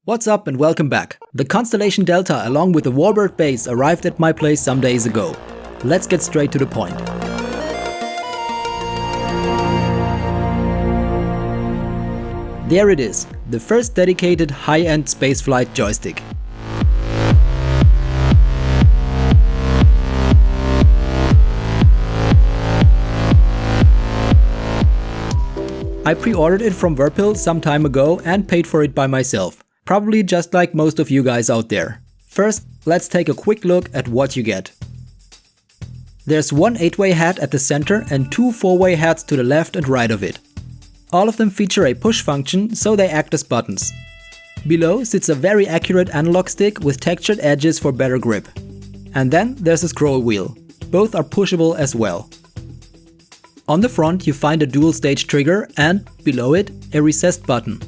What's up and welcome back. The Constellation Delta along with the WarBRD base arrived at my place some days ago. Let's get straight to the point. There it is, the first dedicated high-end spaceflight joystick. I pre-ordered it from VirPil some time ago and paid for it by myself. Probably just like most of you guys out there. First, let's take a quick look at what you get. There's one 8-way head at the center and two 4-way heads to the left and right of it. All of them feature a push function, so they act as buttons. Below sits a very accurate analog stick with textured edges for better grip. And then there's a scroll wheel. Both are pushable as well. On the front you find a dual stage trigger and, below it, a recessed button.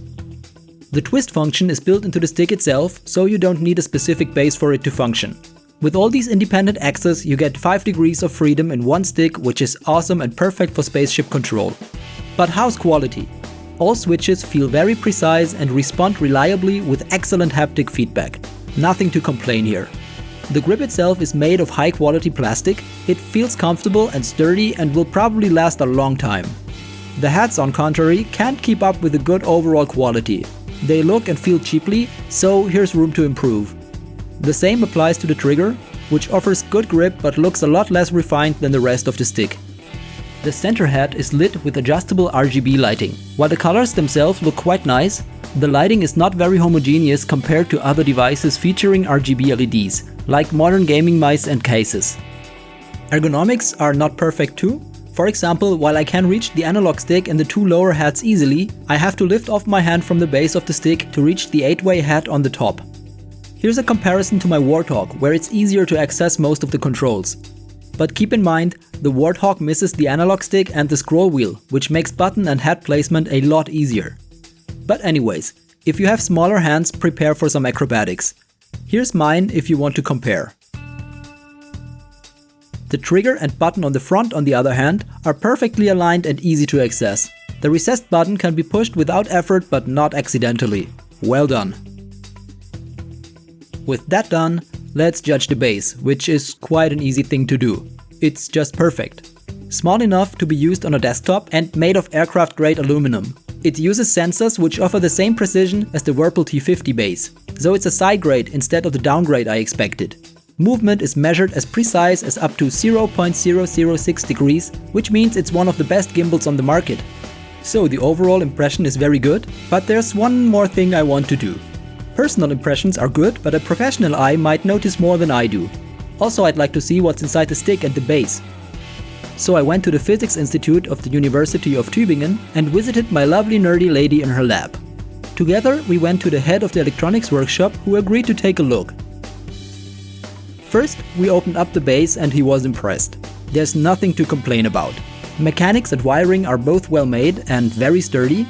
The twist function is built into the stick itself, so you don't need a specific base for it to function. With all these independent axes, you get 5 degrees of freedom in one stick, which is awesome and perfect for spaceship control. But how's quality? All switches feel very precise and respond reliably with excellent haptic feedback. Nothing to complain here. The grip itself is made of high quality plastic, it feels comfortable and sturdy and will probably last a long time. The heads, on contrary, can't keep up with the good overall quality. They look and feel cheaply, so here's room to improve. The same applies to the trigger, which offers good grip but looks a lot less refined than the rest of the stick. The center head is lit with adjustable RGB lighting. While the colors themselves look quite nice, the lighting is not very homogeneous compared to other devices featuring RGB LEDs, like modern gaming mice and cases. Ergonomics are not perfect too. For example, while I can reach the analog stick and the two lower heads easily, I have to lift off my hand from the base of the stick to reach the 8-way head on the top. Here's a comparison to my Warthog, where it's easier to access most of the controls. But keep in mind, the Warthog misses the analog stick and the scroll wheel, which makes button and head placement a lot easier. But anyways, if you have smaller hands, prepare for some acrobatics. Here's mine if you want to compare. The trigger and button on the front, on the other hand, are perfectly aligned and easy to access. The recessed button can be pushed without effort but not accidentally. Well done. With that done, let's judge the base, which is quite an easy thing to do. It's just perfect. Small enough to be used on a desktop and made of aircraft-grade aluminum. It uses sensors which offer the same precision as the VirPil T50 base, so it's a side grade instead of the downgrade I expected. Movement is measured as precise as up to 0.006 degrees, which means it's one of the best gimbals on the market. So the overall impression is very good, but there's one more thing I want to do. Personal impressions are good, but a professional eye might notice more than I do. Also, I'd like to see what's inside the stick and the base. So I went to the Physics Institute of the University of Tübingen and visited my lovely nerdy lady in her lab. Together we went to the head of the electronics workshop, who agreed to take a look. First, we opened up the base and he was impressed. There's nothing to complain about. Mechanics and wiring are both well made and very sturdy.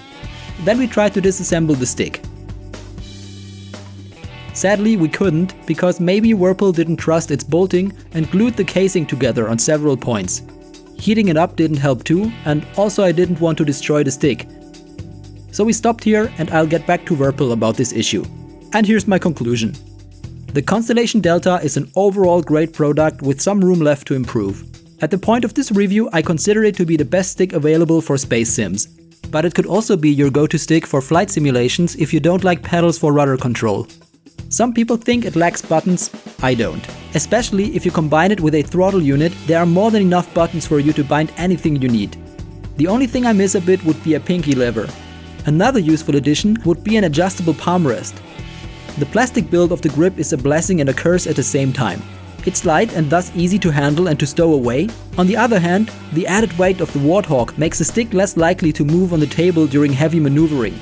Then we tried to disassemble the stick. Sadly, we couldn't, because maybe VirPil didn't trust its bolting and glued the casing together on several points. Heating it up didn't help too, and also I didn't want to destroy the stick. So we stopped here and I'll get back to VirPil about this issue. And here's my conclusion. The Constellation Delta is an overall great product with some room left to improve. At the point of this review, I consider it to be the best stick available for space sims. But it could also be your go-to stick for flight simulations if you don't like pedals for rudder control. Some people think it lacks buttons, I don't. Especially if you combine it with a throttle unit, there are more than enough buttons for you to bind anything you need. The only thing I miss a bit would be a pinky lever. Another useful addition would be an adjustable palm rest. The plastic build of the grip is a blessing and a curse at the same time. It's light and thus easy to handle and to stow away. On the other hand, the added weight of the Warthog makes the stick less likely to move on the table during heavy maneuvering.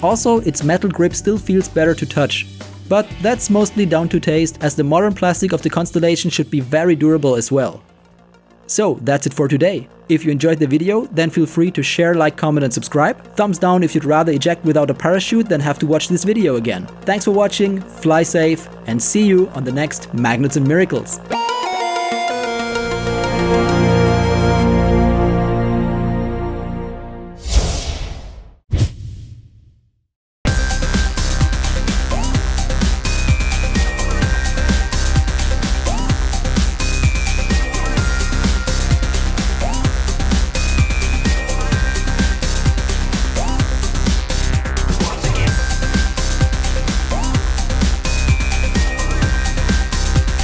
Also, its metal grip still feels better to touch. But that's mostly down to taste, as the modern plastic of the Constellation should be very durable as well. So that's it for today. If you enjoyed the video, then feel free to share, like, comment and subscribe. Thumbs down if you'd rather eject without a parachute than have to watch this video again. Thanks for watching, fly safe, and see you on the next Magnets and Miracles.